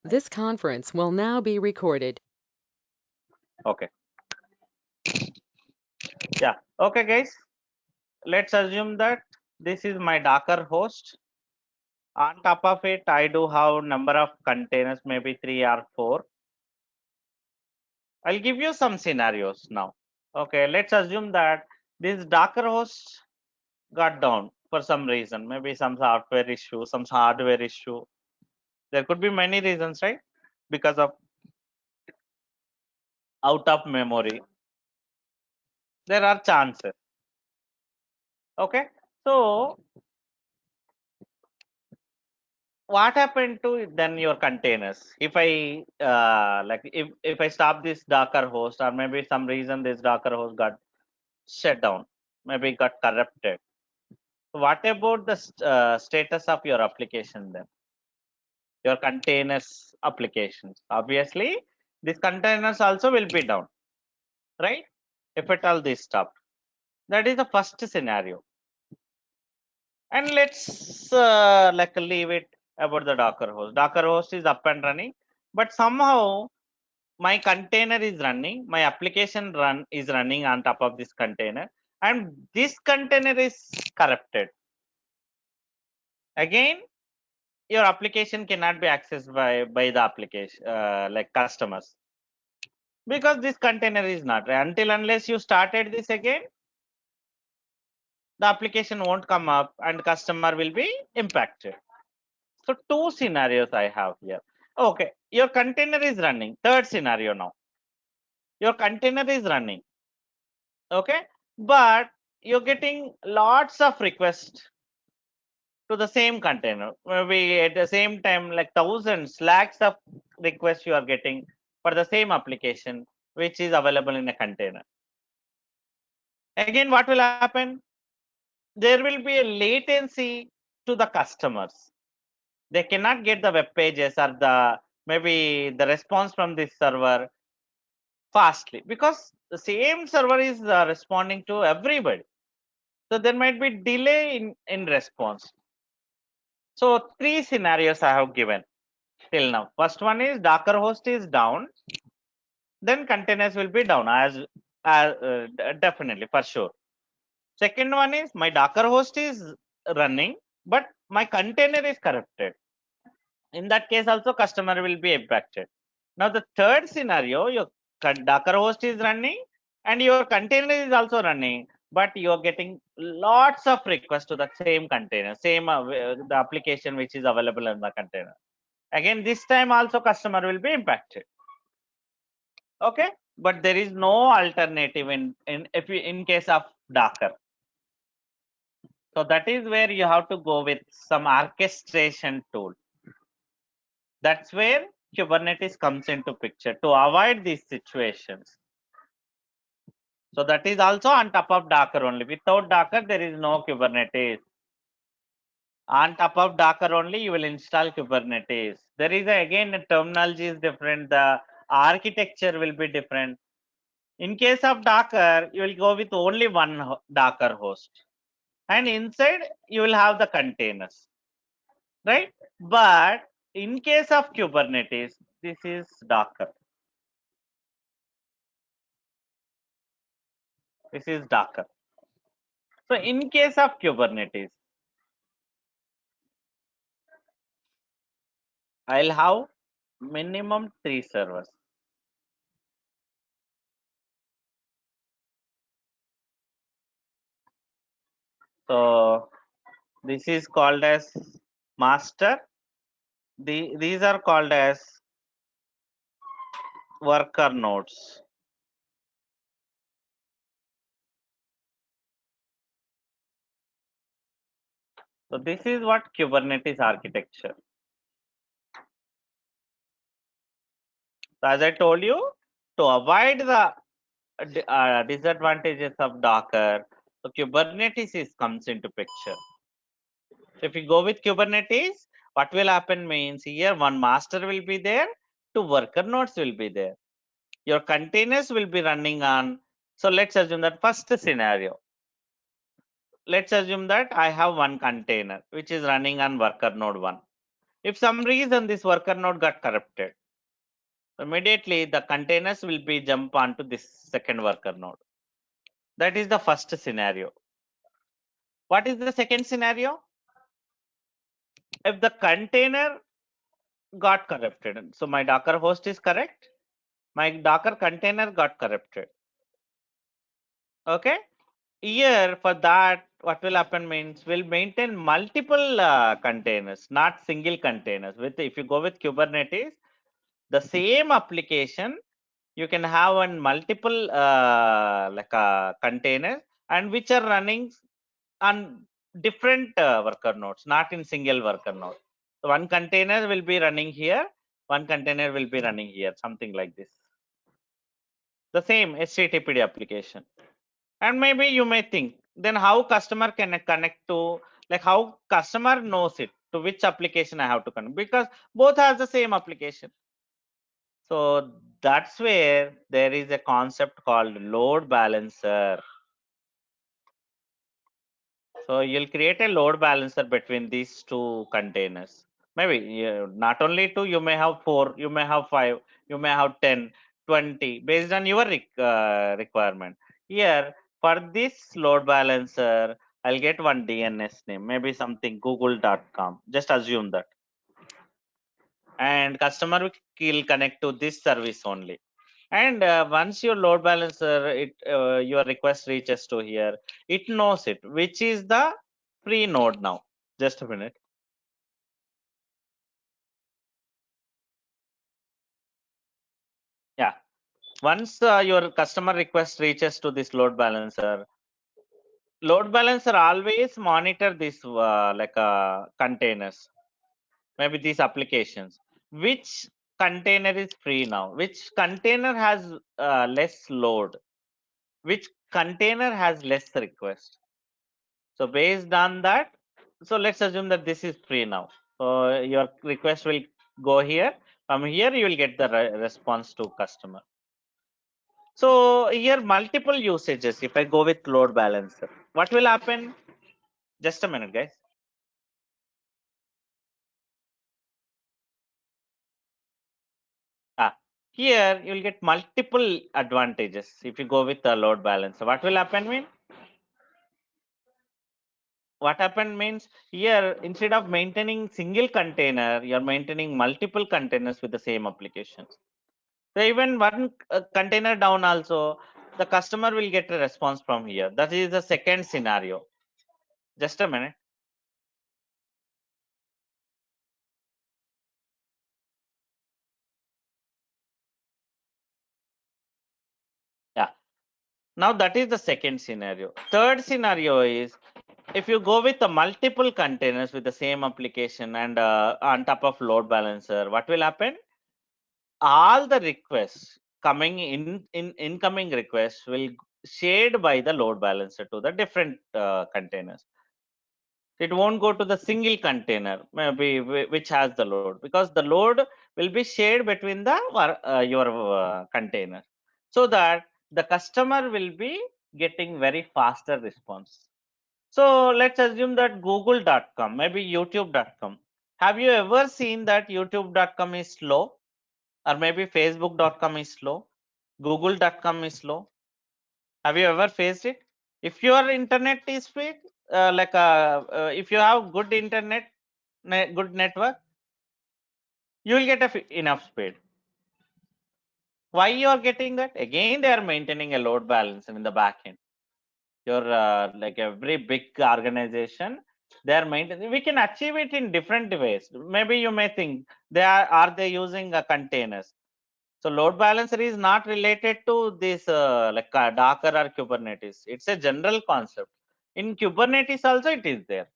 This conference will now be recorded. Okay. Yeah. Okay, guys. Let's assume that this is my Docker host. On top of it, I do have number of containers, maybe 3 or 4. I'll give you some scenarios now. Okay, let's assume that this Docker host got down for some reason, maybe some software issue, some hardware issue. There could be many reasons, right? Because of out of memory. There are chances. Okay, so what happened to then your containers? If I like if I stop this Docker host, or maybe some reason this Docker host got shut down, maybe got corrupted, what about the status of your application then, your containers applications? Obviously these containers also will be down, right? If at all this stopped, that is the first scenario. And let's like leave it about the Docker host. Docker host is up and running, but somehow my container is running, my application is running on top of this container, and this container is corrupted. Again, your application cannot be accessed by the application like customers, because this container is not until unless you started this again, the application won't come up and customer will be impacted. So two scenarios I have here. Okay, your container is running. Third scenario now, your container is running, okay, but you're getting lots of requests to the same container, maybe at the same time like thousands lakhs of requests you are getting for the same application which is available in a container. Again, what will happen? There will be a latency to the customers. They cannot get the web pages or the maybe the response from this server fastly, because the same server is responding to everybody. So there might be delay in response. So three scenarios I have given till now. First one is Docker host is down, then containers will be down definitely for sure. Second one is my Docker host is running, but my container is corrupted. In that case also customer will be impacted. Now the third scenario, your Docker host is running and your container is also running, but you are getting lots of requests to the same container, same the application which is available in the container. Again, this time also customer will be impacted. Okay, but there is no alternative in case of Docker. So that is where you have to go with some orchestration tool. That's where Kubernetes comes into picture to avoid these situations. So that is also on top of Docker only. Without Docker, there is no Kubernetes. On top of Docker only, you will install Kubernetes. There is again the terminology is different. The architecture will be different. In case of Docker, you will go with only one Docker host, and inside you will have the containers, right? But in case of Kubernetes, this is Docker. This is Docker. So in case of Kubernetes, I'll have minimum 3 servers. So this is called as master. These are called as worker nodes. So this is what Kubernetes architecture. So as I told you, to avoid the disadvantages of Docker, so Kubernetes comes into picture. So if you go with Kubernetes, what will happen means here one master will be there, two worker nodes will be there. Your containers will be running on. So let's assume that first scenario. Let's assume that I have one container which is running on worker node 1. If some reason this worker node got corrupted, immediately the containers will be jump onto this second worker node. That is the first scenario. What is the second scenario? If the container got corrupted, so my Docker host is correct, my Docker container got corrupted. Okay, here for that, what will happen means we'll maintain multiple containers, not single containers. With if you go with Kubernetes, the same application you can have on multiple containers and which are running on different worker nodes, not in single worker node. So one container will be running here, one container will be running here, something like this. The same HTTPD application. And maybe you may think, then how customer can connect to, like how customer knows it, to which application I have to connect, because both has the same application. So that's where there is a concept called load balancer. So you'll create a load balancer between these two containers. Maybe not only two, you may have 4, you may have 5, you may have 10, 20, based on your requirement. Here, for this load balancer, I'll get one DNS name, maybe something google.com. Just assume that. And customer will connect to this service only. And once your load balancer, your request reaches to here, it knows it, which is the free node now. Just a minute. Yeah. Once your customer request reaches to this load balancer always monitor this containers, maybe these applications. Which container is free now? Which container has less load? Which container has less request? So based on that, so let's assume that this is free now. So your request will go here. From here, you will get the response to customer. So here multiple usages. If I go with load balancer, what will happen? Just a minute, guys. Here you will get multiple advantages if you go with the load balancer. What will happen mean? What happened means here instead of maintaining single container, you're maintaining multiple containers with the same applications. So even one container down also, the customer will get a response from here. That is the second scenario. Just a minute. Yeah. Now that is the second scenario. Third scenario is if you go with the multiple containers with the same application and on top of load balancer, what will happen? All the requests coming in incoming requests will shared by the load balancer to the different containers. It won't go to the single container maybe which has the load, because the load will be shared between the your container, so that the customer will be getting very faster response. So let's assume that google.com, maybe youtube.com. Have you ever seen that youtube.com is slow, or maybe facebook.com is slow, google.com is slow? Have you ever faced it? If your internet is speed, if you have good internet, good network, you will get enough speed. Why you are getting that? Again, they are maintaining a load balancer in the back end. Your like every big organization, they are maintaining. We can achieve it in different ways. Maybe you may think are they using containers? So load balancer is not related to this Docker or Kubernetes. It's a general concept. In Kubernetes also it is there.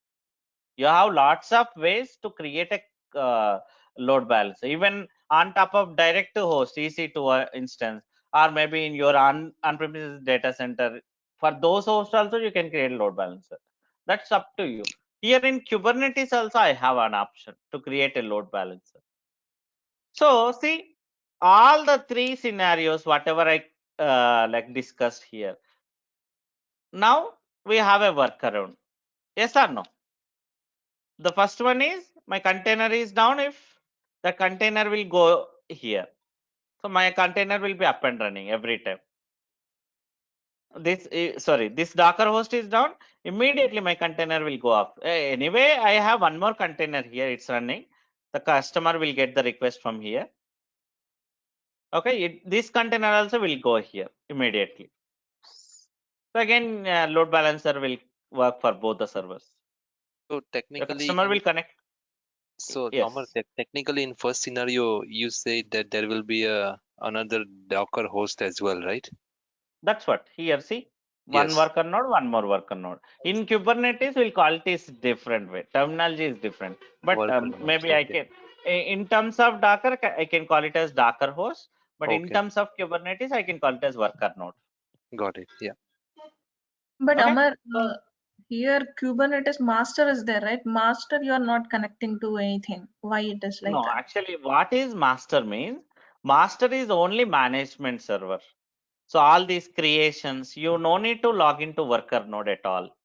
You have lots of ways to create a load balancer. Even on top of direct to host EC2 instance, or maybe in your on-premises data center, for those hosts also you can create a load balancer. That's up to you. Here in Kubernetes also I have an option to create a load balancer. So see, all the three scenarios, whatever I discussed here. Now we have a workaround. Yes or no? The first one is my container is down, if the container will go here. So my container will be up and running every time. This Docker host is down, immediately my container will go up. Anyway, I have one more container here, it's running. The customer will get the request from here. Okay, this container also will go here immediately. So again, load balancer will work for both the servers. So The technically, customer will connect. so Yes. Thomas, technically in first scenario, you say that there will be another Docker host as well, right? That's what here. See, one Yes. worker node, one more worker node. In Kubernetes, we'll call it is different way. Terminology is different, but Worker nodes. maybe I Okay. can. In terms of Docker, I can call it as Docker host. But in Okay. terms of Kubernetes, I can call it as worker node. Got it. Yeah. But Okay. Amar, So here Kubernetes master is there, right? Master, you are not connecting to anything. Why it is like no, that? actually, what is master means? Master is only management server. So all these creations, you no need to log into worker node at all.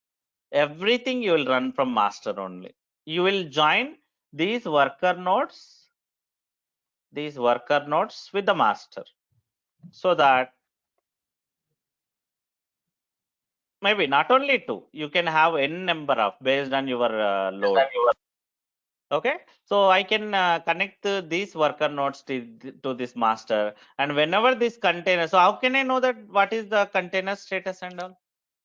Everything you will run from master only. You will join these worker nodes with the master, so that maybe not only two, you can have n number of based on your load. Okay, so I can connect these worker nodes to this master, and whenever this container, so how can I know that what is the container status and all,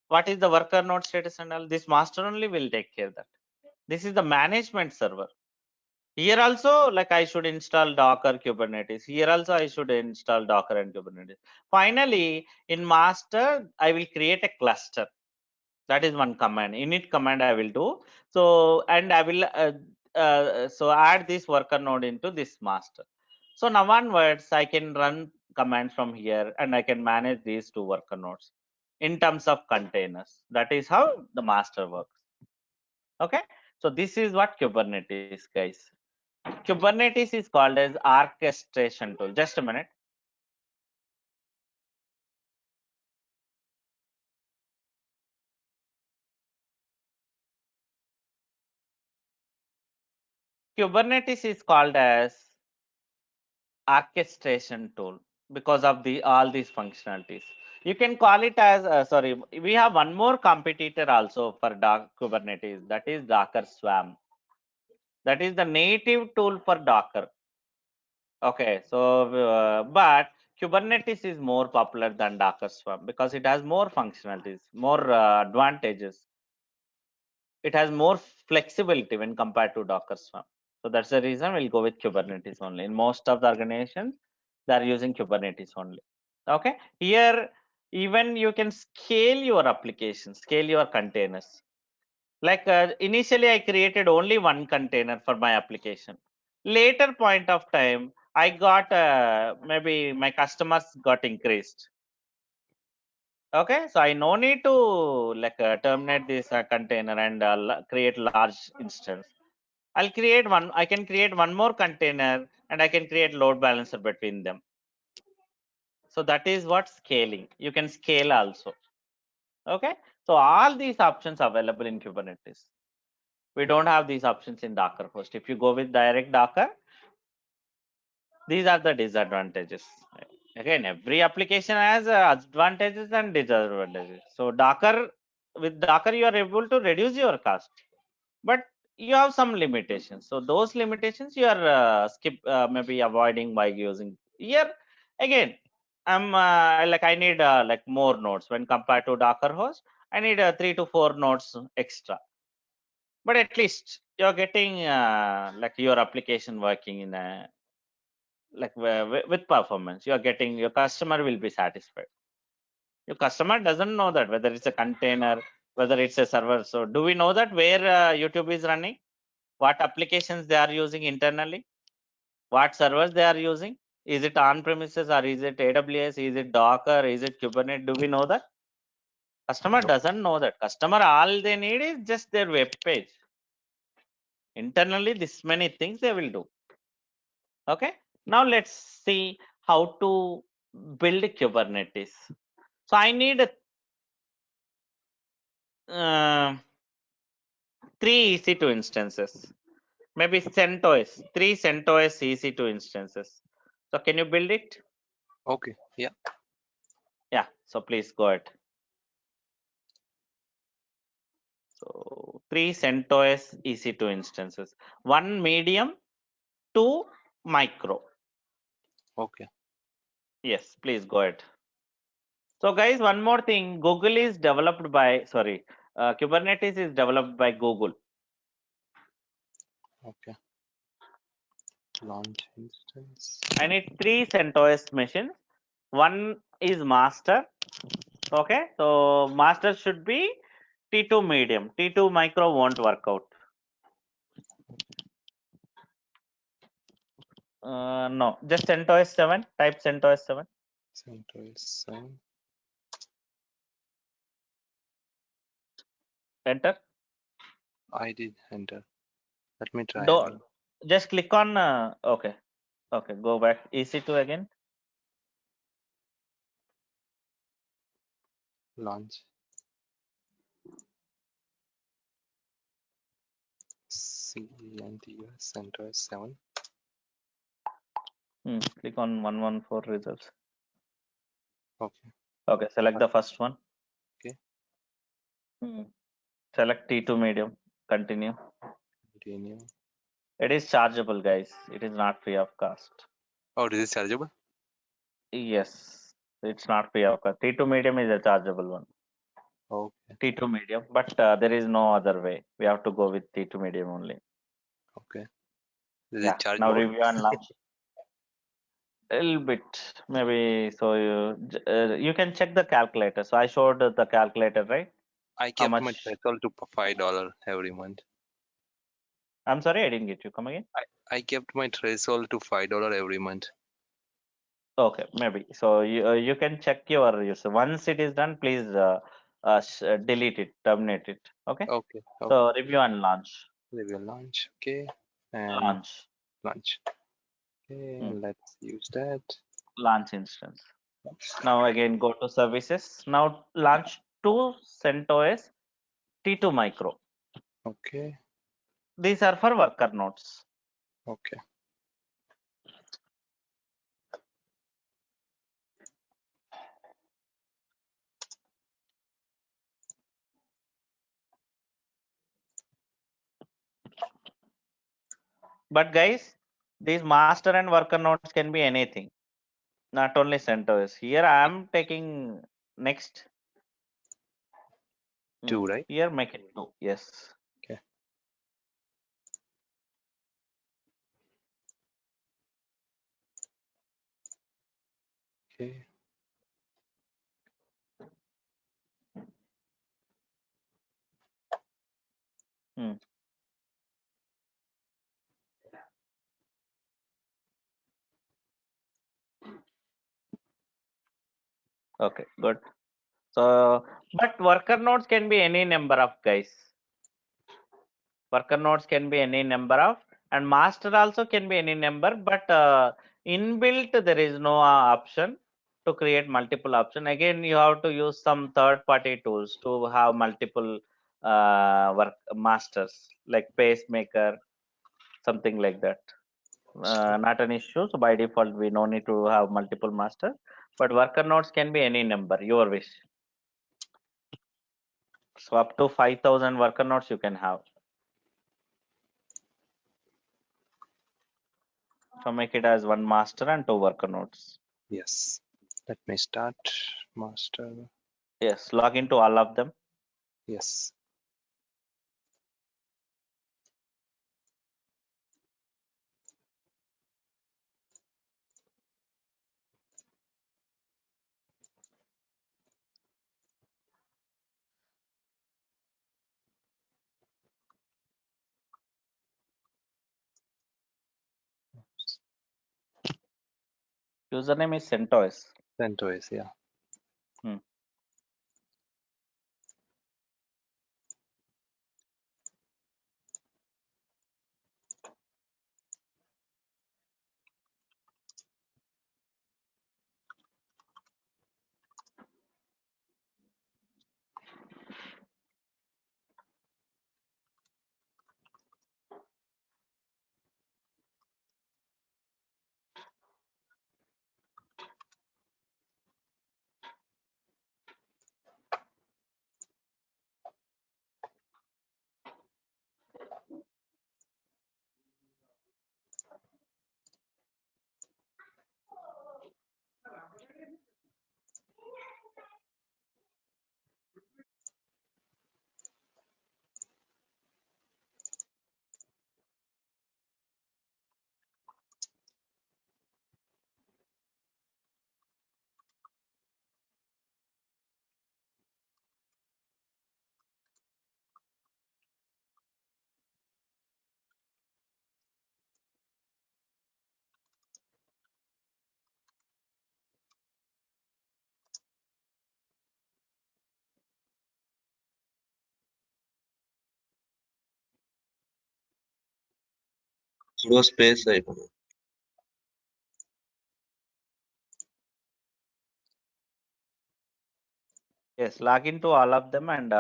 what is the worker node status and all? This master only will take care of that. This is the management server. Here also, like I should install Docker Kubernetes. Here also I should install Docker and Kubernetes. Finally, in master, I will create a cluster. That is one command. Init command I will do. So, and I will so add this worker node into this master. So now onwards, I can run commands from here, and I can manage these two worker nodes in terms of containers. That is how the master works. Okay. So this is what Kubernetes, guys. Kubernetes is called as orchestration tool. Just a minute. Kubernetes is called as orchestration tool because of all these functionalities. You can call it as sorry. We have one more competitor also for Kubernetes. That is Docker Swarm. That is the native tool for Docker. Okay, so but Kubernetes is more popular than Docker Swarm because it has more functionalities, more advantages. It has more flexibility when compared to Docker Swarm. So that's the reason we'll go with Kubernetes only. In most of the organizations, they are using Kubernetes only. Okay, here even you can scale your application, scale your containers. Like initially, I created only one container for my application. Later point of time, I got maybe my customers got increased. Okay, so I no need to like terminate this container and create large instance. I'll create one. I can create one more container, and I can create load balancer between them. So that is what scaling. You can scale also. Okay, so all these options available in Kubernetes. We don't have these options in Docker host. If you go with direct Docker, these are the disadvantages. Again, every application has advantages and disadvantages. So Docker, with Docker, you are able to reduce your cost, but you have some limitations. So those limitations you are maybe avoiding by using here. Again, I'm like I need like more nodes when compared to Docker host. I need 3 to 4 nodes extra, but at least you're getting like your application working in a like with performance. You're getting, your customer will be satisfied. Your customer doesn't know that whether it's a container, whether it's a server. So do we know that where YouTube is running, what applications they are using internally, what servers they are using? Is it on premises or is it AWS? Is it Docker? Is it Kubernetes? Do we know that? Customer doesn't know that. Customer, all they need is just their web page. Internally, this many things they will do. Okay, now let's see how to build Kubernetes. So I need 3 EC2 instances. maybe CentOS, 3 CentOS EC2 instances. So can you build it? Okay. Yeah. Yeah, so please go ahead. So 3 CentOS EC2 instances, 1 medium, 2 micro. Okay. Yes, please go ahead. So guys, one more thing, Google is developed by, Kubernetes is developed by Google. Okay. Launch instance. I need 3 CentOS machines. One is master. Okay, so master should be T2 medium. T2 micro won't work out. No, just CentOS 7. Type CentOS 7. CentOS 7. Enter. I did enter. Let me try Do again. just click on. Okay, okay. Go back. EC2 again. Launch. CentOS CentOS 7. Click on 114 results. Okay. Okay, select the first one. Okay. Select T2 medium. Continue. Continue. It is chargeable, guys. It is not free of cost. Oh, this is chargeable? Yes, it's not free of cost. T2 medium is a chargeable one. Okay. T2 medium, but there is no other way. We have to go with T2 medium only. Okay. Does Yeah. it charge Now more? review and launch. A little bit, maybe. So you can check the calculator. So I showed the calculator, right? I How kept my much? threshold to $5 every month. I'm sorry, I didn't get you. Come again. I kept my threshold to $5 every month. Okay, maybe. So you can check your use. Once it is done, please delete it, terminate it. Okay. Okay. Okay. So review and launch. Review launch. Okay. And Launch. launch. Okay. Hmm. Let's use that. Launch instance. Now again go to services. Now launch 2 CentOS T2 micro. Okay. These are for worker nodes. Okay. But guys, these master and worker nodes can be anything, not only CentOS. Here I am taking next. 2, right? Here make it 2. Yes. Okay. Okay. Okay, good. So, but worker nodes can be any number of guys. Worker nodes can be any number of, and master also can be any number, but inbuilt there is no option to create multiple option. Again, you have to use some third-party tools to have multiple work masters like pacemaker, something like that. Not an issue. So by default, we no need to have multiple master, but worker nodes can be any number, your wish. So up to 5,000 worker nodes you can have. So make it as one master and 2 worker nodes. Yes. Let me start master. Yes, log into all of them. Yes. Username is CentOS. CentOS, yeah. sudo space Yes, log into all of them and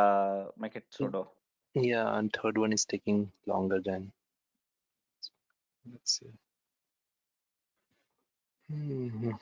make it sudo. Yeah, and third one is taking longer than. Let's see. Mhm.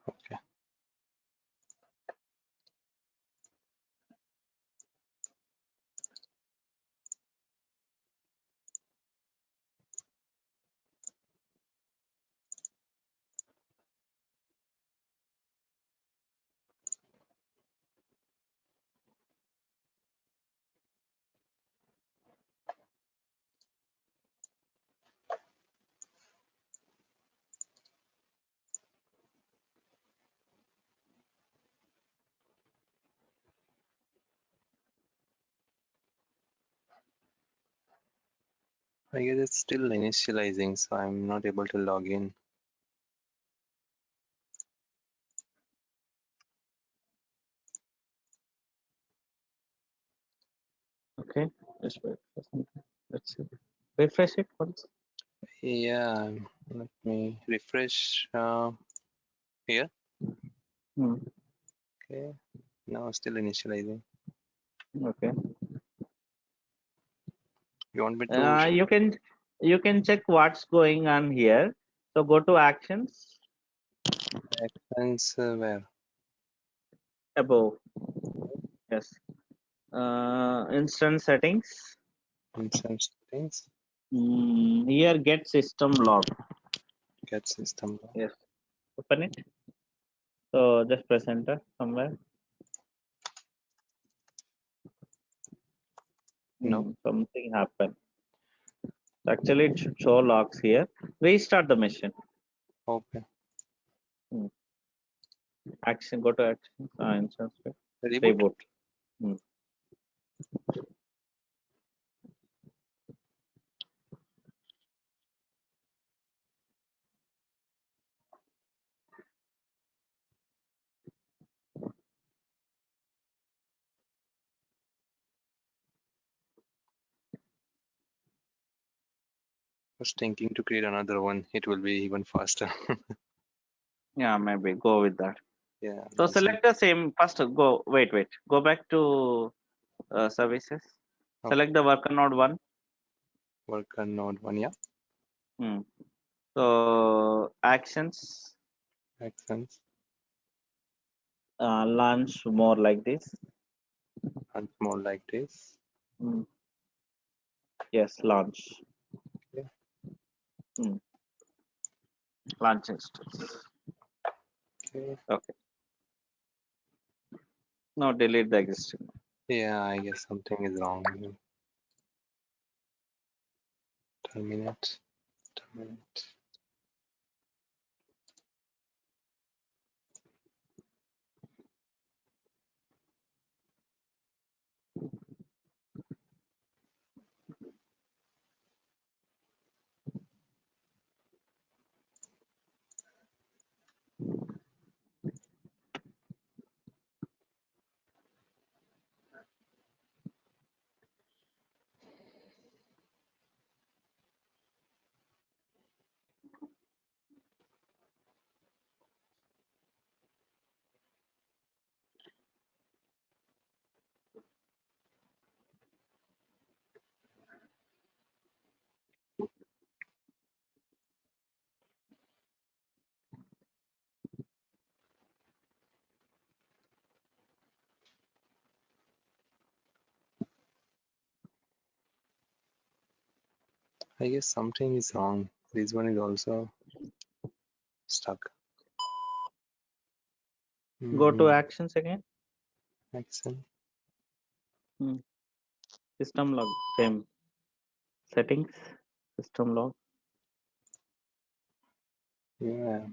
Okay. I guess it's still initializing, so I'm not able to log in. Okay, just wait for some time. Let's see. Refresh it once. Yeah, let me refresh here. Hmm. Okay, now still initializing. Okay. You want me to You can check what's going on here. So go to actions actions where? above. Yes. Instance settings. Instance settings, Here get system log. get system log. Yes. Open it. So just press enter somewhere. No. Something happened. Actually, it should show logs here. Restart the machine. Okay. Action. Go to action. Instance. Reboot. Reboot. Hmm. Was thinking to create another one. It will be even faster. Yeah, maybe go with that. Yeah. So that's select the same first. Go. Wait. Go back to services. Okay. Select the worker node one. Worker node one. Yeah. So actions. Actions. Launch more like this. And more like this. Yes, launch. Okay. Launch instance. Okay. Okay. Now delete the existing. Yeah, I guess something is wrong. Terminate. Terminate. I guess something is wrong. This one is also stuck. Go to Mhm. actions again. Action. System log, same settings, system log. Yeah.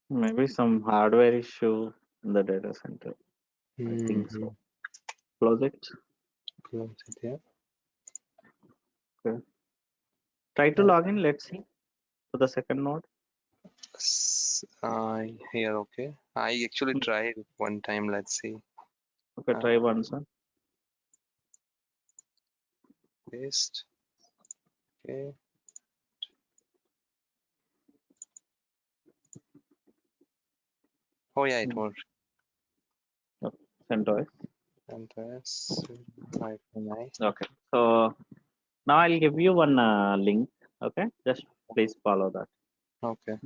Maybe some hardware issue in the data center. I think so. Mhm. Close it. Close it. Yeah. Okay. Try to log in. Let's see for the second node. Here, okay. I actually tried one time. Let's see. Okay, try once. Paste. Okay. Oh yeah, it worked. CentOS. CentOS. Wi-Fi. Okay. So now I'll give you one link. Okay, just please follow that. Okay.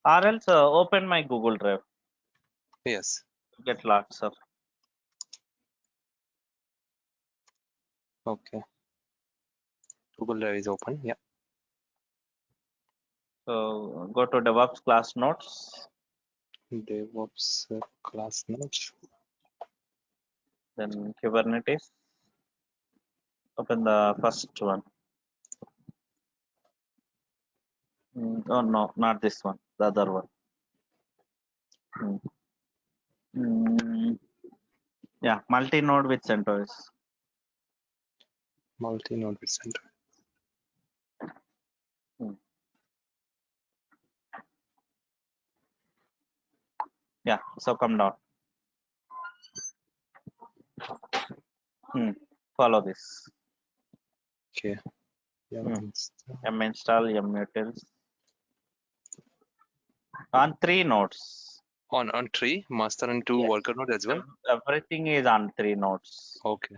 Or else open my Google Drive. Yes. Get lots of. Okay. Google Drive is open. Yeah. So go to DevOps class notes. DevOps class notes. Then Kubernetes. Open the first one. Oh no, not this one. The other one. Yeah, multi-node with CentOS. Multi-node with CentOS. Yeah, so come down. Follow this. Okay. Yeah. M install, M utils. On 3 nodes. On 3 master and 2 Yes. worker node as well. Everything is on 3 nodes. Okay.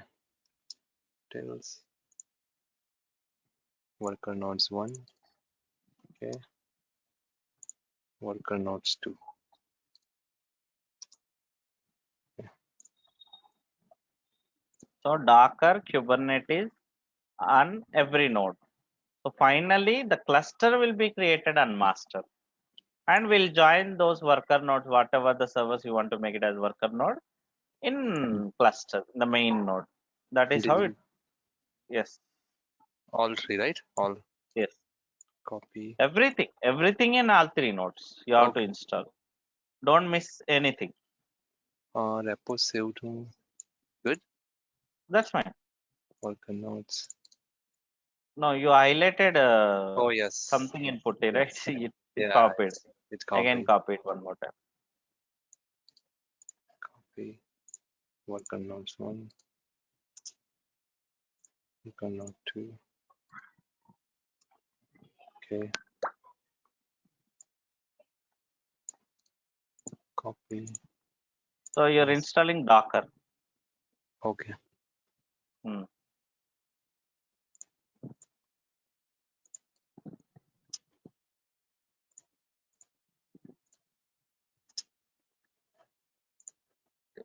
Tails. Worker nodes 1. Okay. Worker nodes 2. So Docker, Kubernetes on every node. So finally, the cluster will be created on master, and we'll join those worker nodes, whatever the service you want to make it as worker node, in cluster, the main node. That is how it. Yes. All 3, right? All. Yes. Copy. Everything in all 3 nodes you have to Okay. install. Don't miss anything. Repo save to. Good. That's fine. Worker nodes. No, you highlighted Oh yes. something in putty, right? It Yeah. copied. It's Again, copied. copy it one more time. Copy. Worker nodes 1. Worker node 2. Okay. Copy. So you're installing Docker. Okay.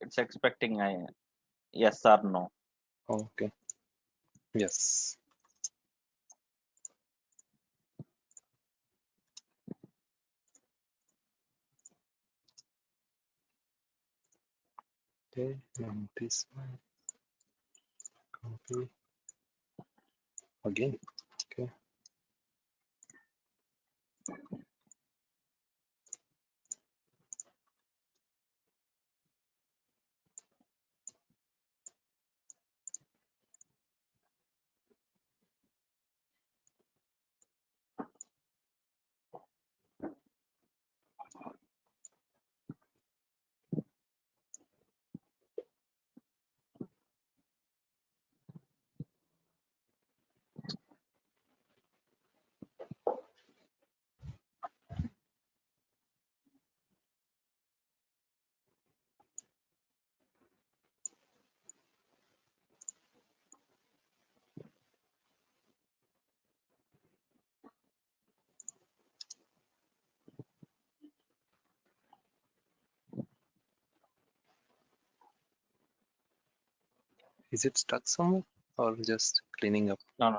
It's expecting a yes or no. Okay. Yes. Okay. And this one. Copy. Again. Okay. Is it stuck somewhere or just cleaning up? No,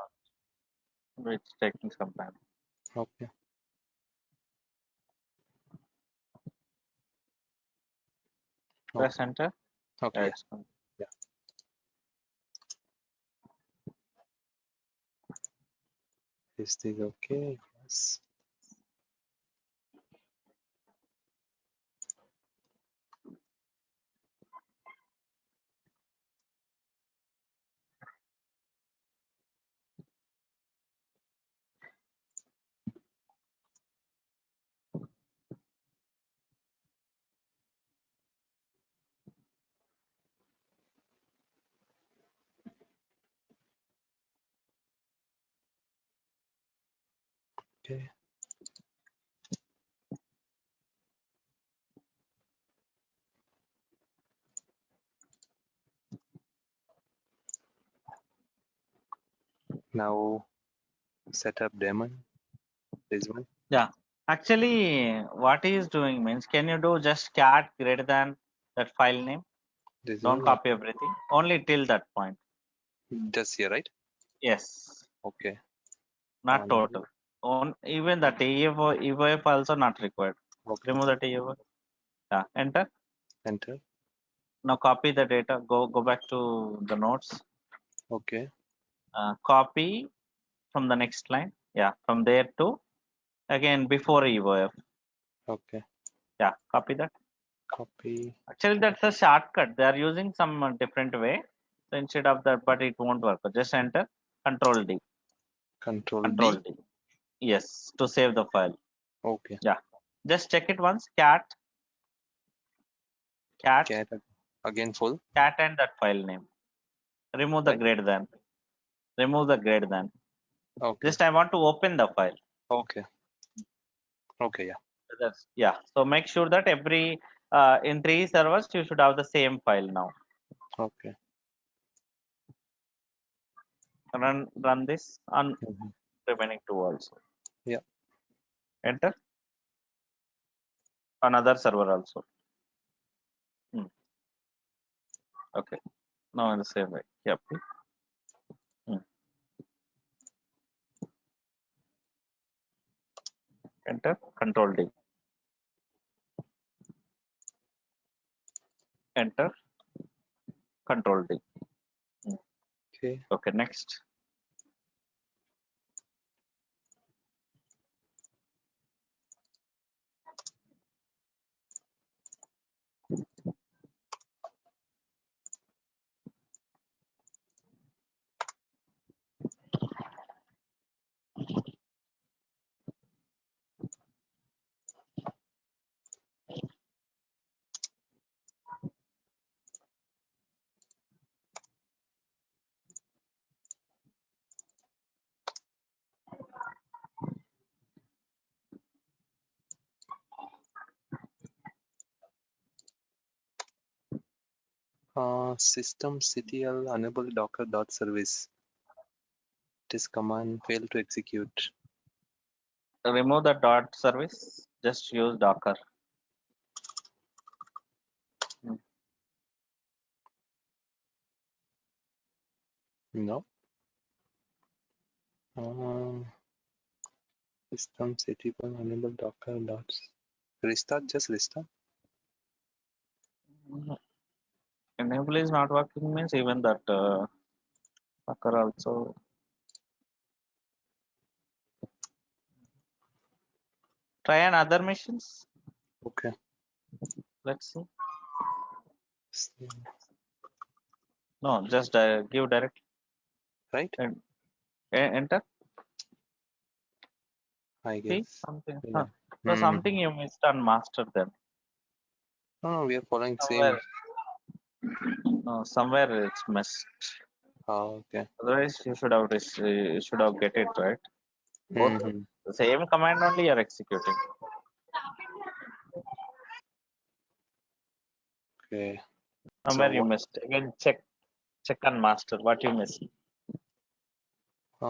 it's taking some time. Okay. Press enter. Okay. Yeah, Yeah. it's come. Is this okay? Yes. Okay. Now set up daemon. This one. Yeah. Actually, what he is doing means, can you do just cat greater than that file name? This Don't one. copy everything. Only till that point. Just here, right? Yes. Okay. Not total. Even the TEF also not required. Okay. Remove the TEF. Yeah. Enter. Enter. Now copy the data. Go back to the notes. Okay. Copy from the next line. Yeah. From there to again before EOF. Okay. Yeah. Copy that. Copy. Actually, that's a shortcut. They are using some different way. So instead of that, but it won't work. Just enter Control D. Control Control D. D. Yes, to save the file. Okay. Yeah. Just check it once. Cat Cat again full. cat and that file name. Remove the Right. greater than. Remove the greater than. Okay. Just I want to open the file. Okay. Okay. Yeah. Yeah. So make sure that every in 3 servers you should have the same file now. Okay. Run this on Mhm. remaining 2 also. Yeah. Enter. Another server also. Okay. Now in the same way. Yep. Enter. Control D. Enter. Control D. Okay. Okay. Next. Systemctl enable docker.service. This command failed to execute. Remove the dot service. Just use Docker. No. Systemctl enable docker dot. Restart. Just restart. Enable is not working means even that Docker also. Try on other machines. Okay. Let's see. So, No, just give direct right. and enter. I See guess. something. Yeah. So something you missed on master then. No, we are following Somewhere, same. no, somewhere it's missed. Okay. Otherwise, you should have get it right. Both Mhm. the same command only you're executing. Okay. Somewhere So you what? missed. Again, check on master what you missed.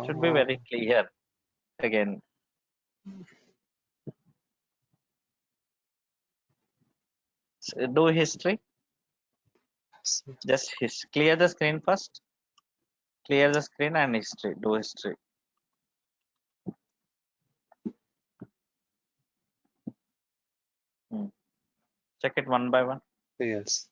Should be very clear. Again, do history. Just clear the screen first. Clear the screen and history. Do history. Check it one by one. Yes.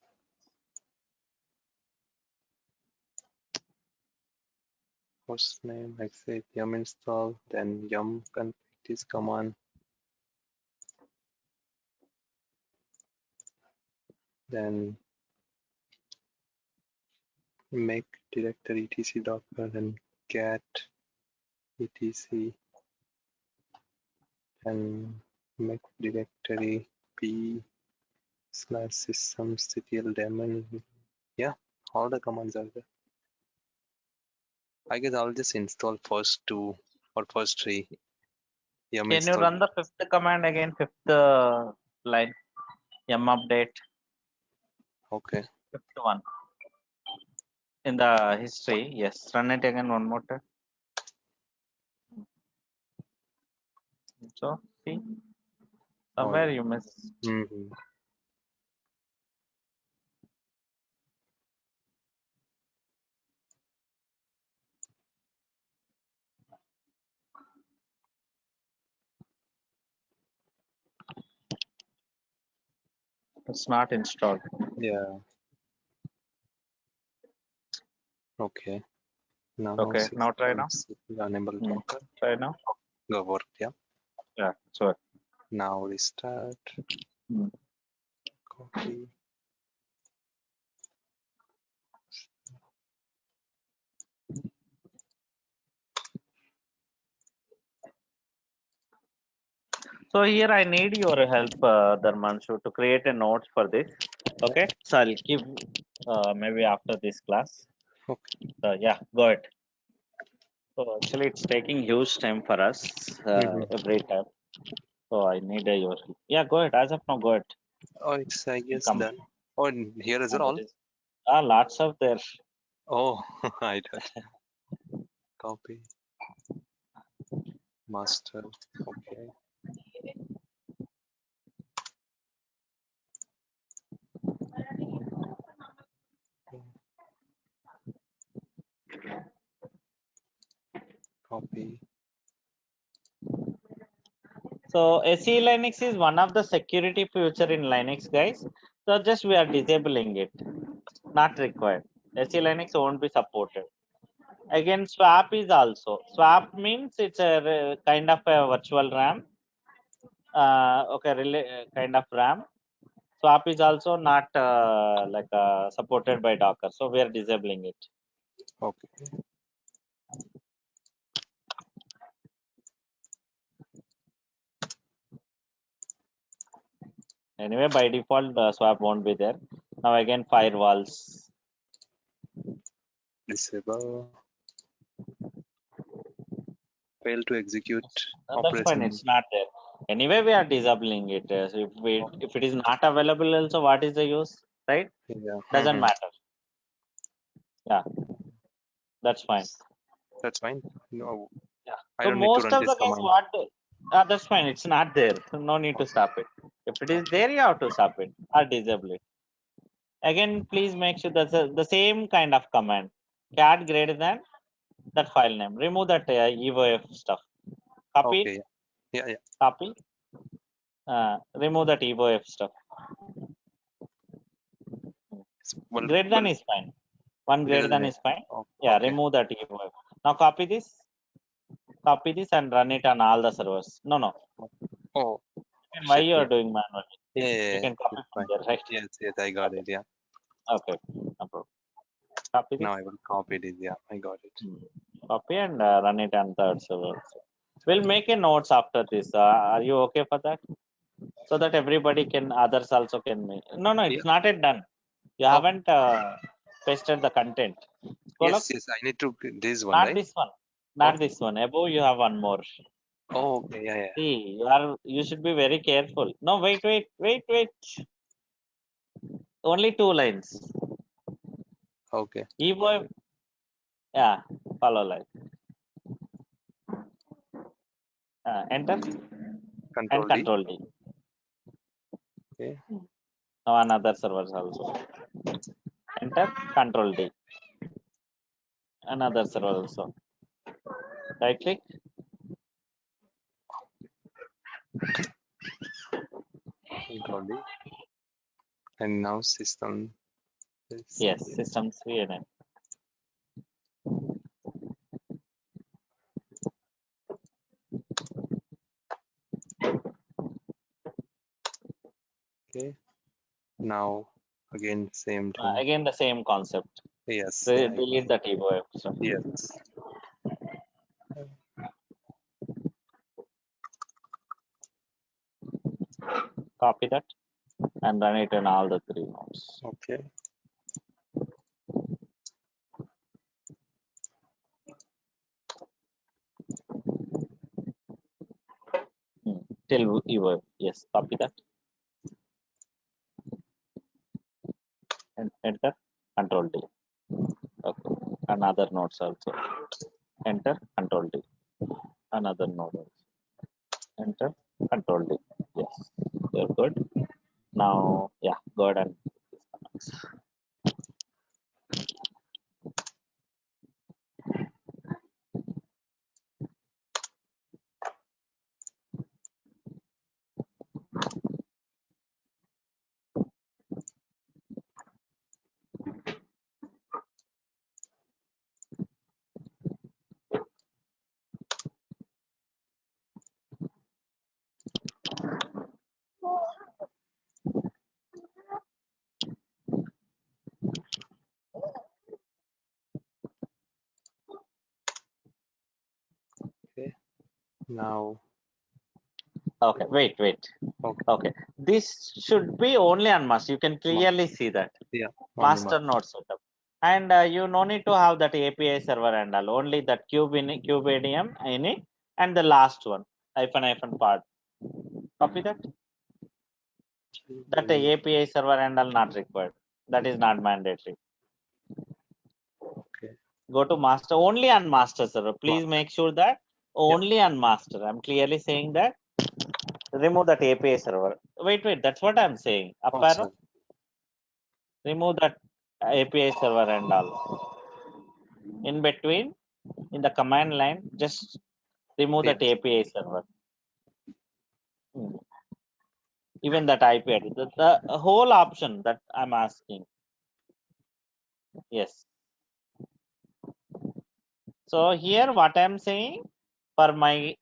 Host name, exit, yum install, then yum config this command. Then make directory etc docker, then get etc, and make directory p/systemctl daemon. Yeah, all the commands are there. I guess I'll just install first two or first three. Yum Can you install. run the fifth command again? Fifth line. Yum update. Okay. Fifth one. In the history. Yes. Run it again one more time. So see. Somewhere you missed. Mm-hmm. It's not installed. Yeah. Okay. Now Okay. Now try now. enable docker. Try now. Go work. Yeah. Yeah. So. Now restart. Copy. So here I need your help, Dharmanshu, to create a note for this. Okay. So I'll give maybe after this class. Okay. Yeah. Go ahead. So actually, it's taking huge time for us every time. So I need your help. Yeah. Go ahead. As of now, go ahead. Oh, it's I guess Come. done. Oh, and here as well. Lots of there. Oh, I did. Copy. Master. Okay. Copy. So SE Linux is one of the security feature in Linux, guys. So just we are disabling it. Not required. SE Linux won't be supported. Again, swap is also. Swap means it's a kind of a virtual RAM. Okay, kind of RAM. Swap is also not supported by Docker. So we are disabling it. Okay. Anyway, by default, swap won't be there. Now again, firewalls. Disable. Fail to execute That's fine. operation. It's not there. Anyway, we are disabling it. So if it is not available, also what is the use, right? Yeah. Doesn't matter. Yeah, that's fine. That's fine. No. Yeah. I So don't need to most run of this the guys, command. that's fine. It's not there. So no need to stop it. If it is there, you have to stop it or disable it. Again, please make sure that's the same kind of command. Cat greater than that file name. Remove that evof stuff. Copy. Okay. Yeah. Copy. Remove that evof stuff. Well, Greater than is fine. One greater than is fine. Oh, Yeah, okay. remove that evof. Now copy this. Copy this and run it on all the servers. No. Oh. And why Shit, you are yeah. doing manually? Yeah. You can copy It's from fine. there, right? Yes, I got it. Yeah. Okay, no problem. Copy this. Now I will copy it. Yeah, I got it. Copy and run it on third server. We'll make a notes after this. Are you okay for that? So that everybody can, others also can make. No, it's not yet done. You haven't pasted the content. Scroll up. Yes, I need to this one, Not right? this one. Not this one. Above you have one more. Oh, okay, yeah. See, you should be very careful. No, wait. Only 2 lines. Okay. evof. Yeah, follow line. Enter and Control D. Okay. Now another servers also. Enter, Control D. Another server also. Right click. Control D. And now system. Yes, systems VNF. Okay. Now again same thing. Again the same concept. Yes. Delete the TiVo extra. Yes. Copy that and run it in all the 3 nodes. Okay. Till you yes, copy that. And enter, Control D. Okay. Another nodes also. Enter, Control D. Another node also. Enter, Control D. Yes, you're good. Now, yeah, go ahead and Okay. Now. okay, wait. Okay, this should be only on master. You can clearly see that Yeah. master node setup, and you no need to have that API server and all. Only that kubeadm init and the last one hyphen part. Copy that. That API server and all not required. That is not mandatory. Okay. Go to master, only on master server. Please make sure that only on master. I'm clearly saying that. Remove that API server. Wait, that's what I'm saying. Up arrow. Sorry. Remove that API server and all. In between, in the command line, just remove that API server. Even that IP address. The whole option that I'm asking. Yes. So here what I'm saying, for my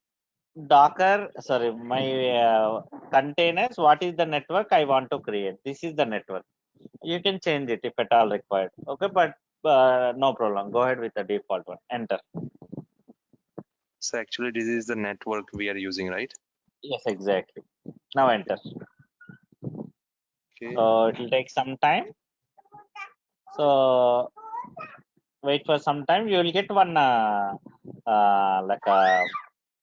Docker, sorry, my containers, what is the network I want to create? This is the network. You can change it if at all required. Okay, but no problem. Go ahead with the default one. Enter. So actually this is the network we are using, right? Yes, exactly. Now enter. Okay. It will take some time. So wait for some time. You will get one like a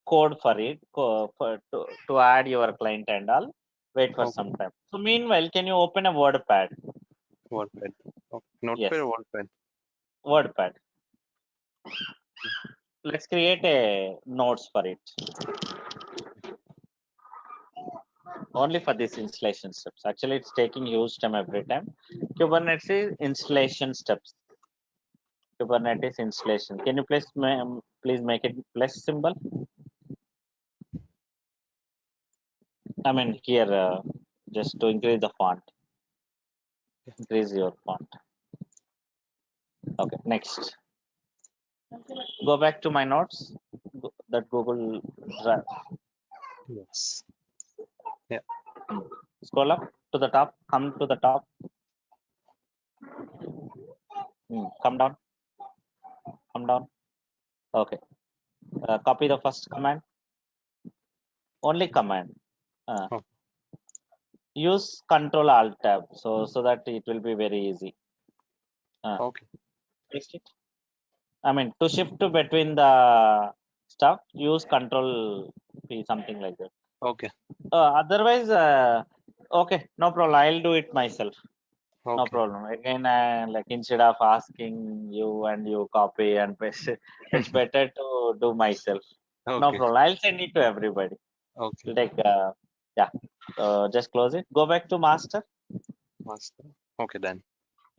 code for it to add your client and all. Wait for some time. So meanwhile, can you open a WordPad? WordPad. Okay. Notepad Yes. or WordPad? WordPad. Let's create a notes for it. Only for this installation steps. Actually, it's taking huge time every time. Kubernetes installation steps. Kubernetes installation. Can you please make it plus symbol? I mean here, just to increase the font. Increase your font. Okay, next. Go back to my notes. That Google Drive. Yes. Yeah. Scroll up to the top. Come to the top. Come down. Come down. Okay. Copy the first command. Only command. Use Control Alt Tab so that it will be very easy. Okay. Paste it. I mean to shift between the stuff. Use Control P, something like that. Okay. Otherwise, okay, no problem. I'll do it myself. Okay. No problem. Again, like instead of asking you and you copy and paste, it's better to do myself. Okay. No problem. I'll send it to everybody. Okay. Like, yeah. Just close it. Go back to master. Master. Okay, done.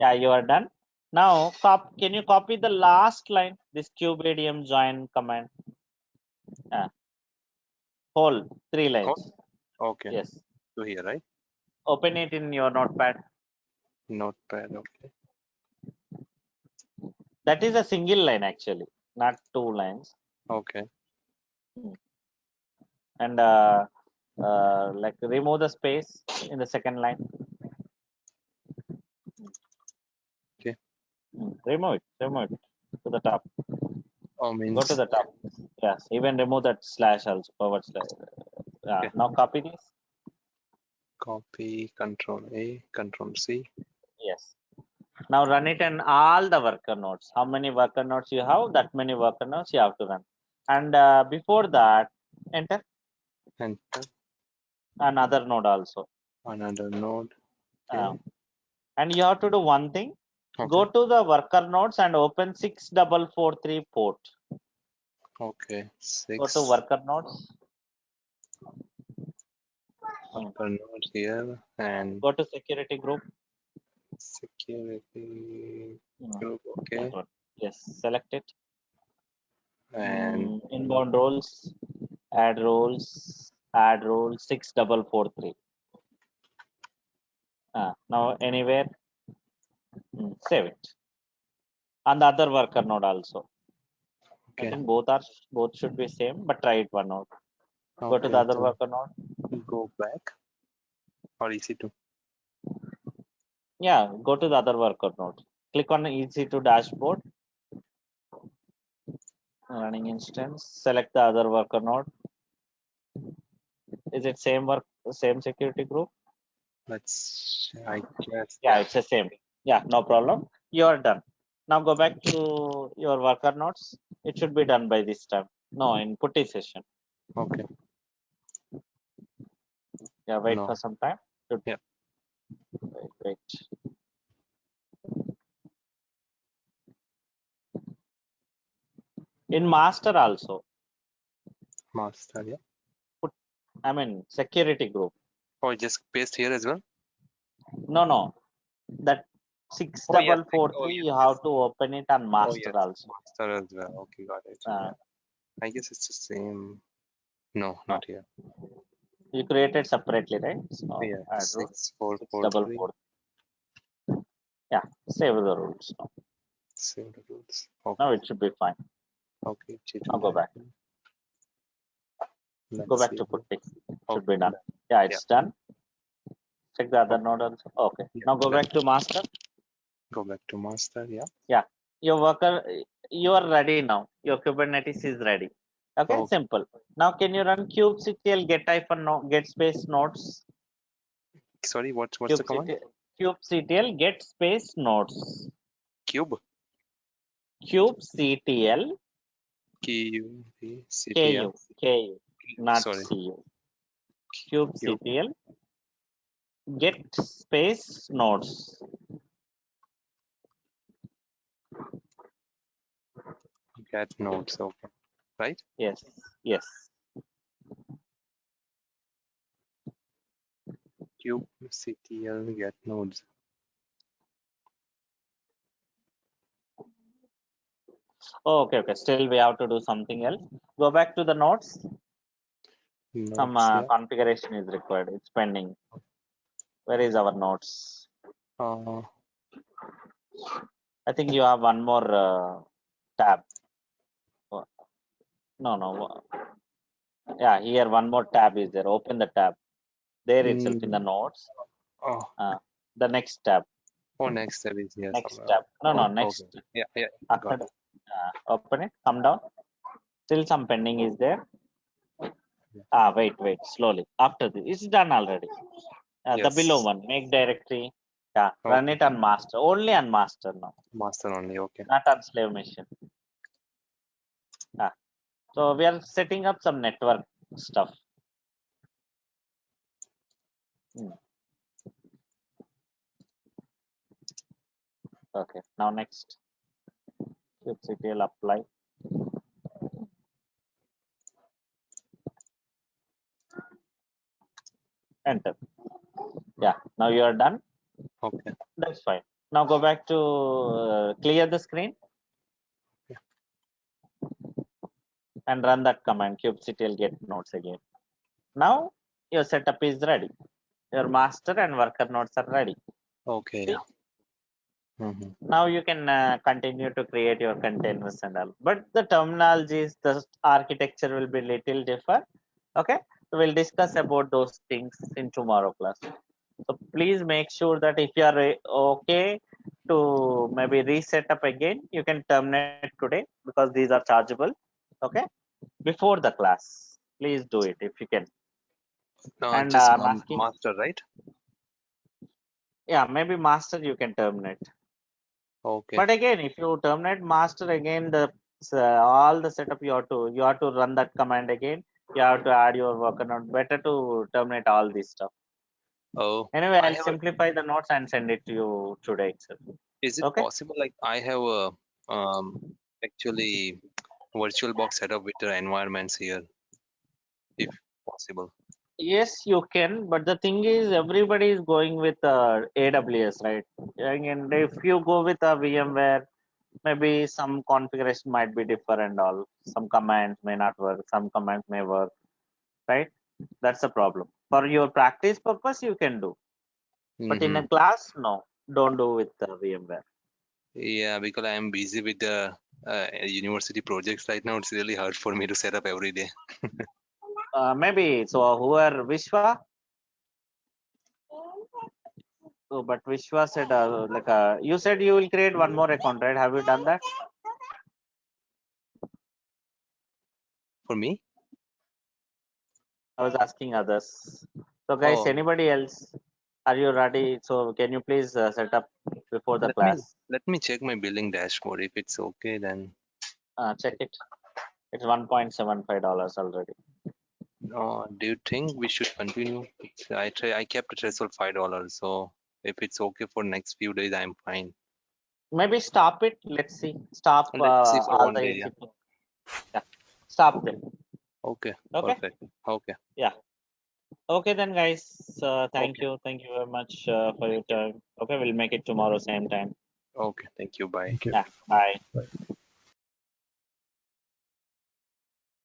Yeah, you are done. Now, can you copy the last line? This kubeadium join command. Whole 3 Oh, lines. okay. Yes. So here, right? Open it in your notepad. Notepad. Okay. That is a single line actually, not 2 lines. Okay. And like remove the space in the second line. Okay. Remove it to the top. Oh, Go means to the top. Yes, even remove that slash also, forward slash. Yeah. Okay. Now copy this. copy, Control A, Control C. Yes. Now run it in all the worker nodes. How many worker nodes you have? That many worker nodes you have to run. And before that, enter Enter another node also. another node. Uh, Okay. and you have to do one thing. Go Okay. to the worker nodes and open 6443 port. Okay. Go to 6 worker nodes. worker node here and Go to security group. security Mm, group. Okay. that one. Yes, select it. And Inbound roles, add roles 6443. Now anywhere, save it. And the other worker node also. I okay. think both should be same, but try it one node. Go to the Okay. other So worker node. go back or EC2. Yeah, go to the other worker node. Click on EC2 dashboard, running instance. Select the other worker node. Is it same security group? Let's. I guess. Yeah, it's the same. Yeah, no problem. You are done. Now go back to your worker nodes. It should be done by this time. No, in putty session. Okay. Yeah, wait No. for some time. Yeah. Wait. In master also, Master. Yeah. I mean security group. Oh, just paste here as well. No. That Oh yes. Oh 6443 yes. you have to open it on Oh master yes. also. Master as well. Okay, got it. Uh, I guess it's the same. No, not here. you created separately, right? So Oh, yeah. add rule 6443. 6443. Yeah, save the rules. Save the rules. Now Okay. it should be fine. Okay. Now go back. Let's Go back see. to putty. Should Okay. be done. Yeah, it's done. Check the other Okay. node also. Okay. Yeah, Now go done. back to master. Go back to master. Yeah. Yeah. Your worker, you are ready now. Your Kubernetes is ready. Okay, Okay. simple. Now can you run kubectl get space nodes? Sorry. What's the command? Kubectl get space nodes. Cube. Kubectl KU. ku not Sorry. cu. Kubectl get space nodes. Get nodes. Okay. Right. Yes. Kubectl get nodes. Oh, okay. Still we have to do something else. Go back to the nodes. Some Nodes. Yeah. configuration is required. It's pending. Where is our nodes? Uh, I think you have one more tab. No. Yeah, here one more tab is there. Open the tab. There itself in the nodes. oh. The next tab. Oh, next step is here Next somewhere. tab. No, Okay. next. Yeah. After Got it. open it. Come down. Still some pending is there. Wait. Slowly. After this, it's done already. The Yes. below one. Make directory. Yeah. Run Okay. it on master. Only on master now. Master only. Okay. Not on slave machine. So we are setting up some network stuff. Okay. Now next. kubectl apply. Enter. Yeah. Now you are done. Okay. That's fine. Now go back to clear the screen and run that command kubectl get nodes again. Now your setup is ready. Your master and worker nodes are ready. Okay. See? Yeah. Mhm. Now you can continue to create your containers and all, but the terminologies, the architecture will be little different. Okay, so we'll discuss about those things in tomorrow class. So please make sure that if you are okay to maybe reset up again, you can terminate today because these are chargeable. Okay, before the class, please do it if you can. And Just I'm one asking, master, right? yeah, maybe master you can terminate. Okay. But again, if you terminate master again, the all the setup you have to run that command again. You have to add your worker node. Better to terminate all this stuff. Oh, Anyway, I I'll have. simplify the notes and send it to you today itself. Is it Okay. possible? Like I have a actually VirtualBox setup with the environments here, if possible. Yes, you can. But the thing is, everybody is going with AWS, right? And if you go with a VMware, maybe some configuration might be different and all. Some commands may not work. Some commands may work. Right? That's the problem. For your practice purpose, you can do, but in a class, no, don't do with VMware. Yeah, because I am busy with the university projects right now. It's really hard for me to set up every day. Maybe so. Whoever Vishwa, so, but Vishwa said you said you will create one more account, right? Have you done that? For me? I was asking others. So guys, Oh, anybody else? Are you ready? So can you please set up before the let me class? let me check my billing dashboard. If it's okay, then Check it. It's $1.75 already. do you think we should continue? I kept the threshold $5, so if it's okay for next few days, I'm fine. Maybe stop it. Let's see. Stop Let's see for all one the day. Yeah. EC2. Yeah. Stop them. Okay. Okay. Perfect. Okay. Yeah. Okay then, guys. Thank Okay. you. Thank you very much for your time. Okay, we'll make it tomorrow same time. Okay. Thank you. Bye. Thank you. Yeah. Bye. Bye.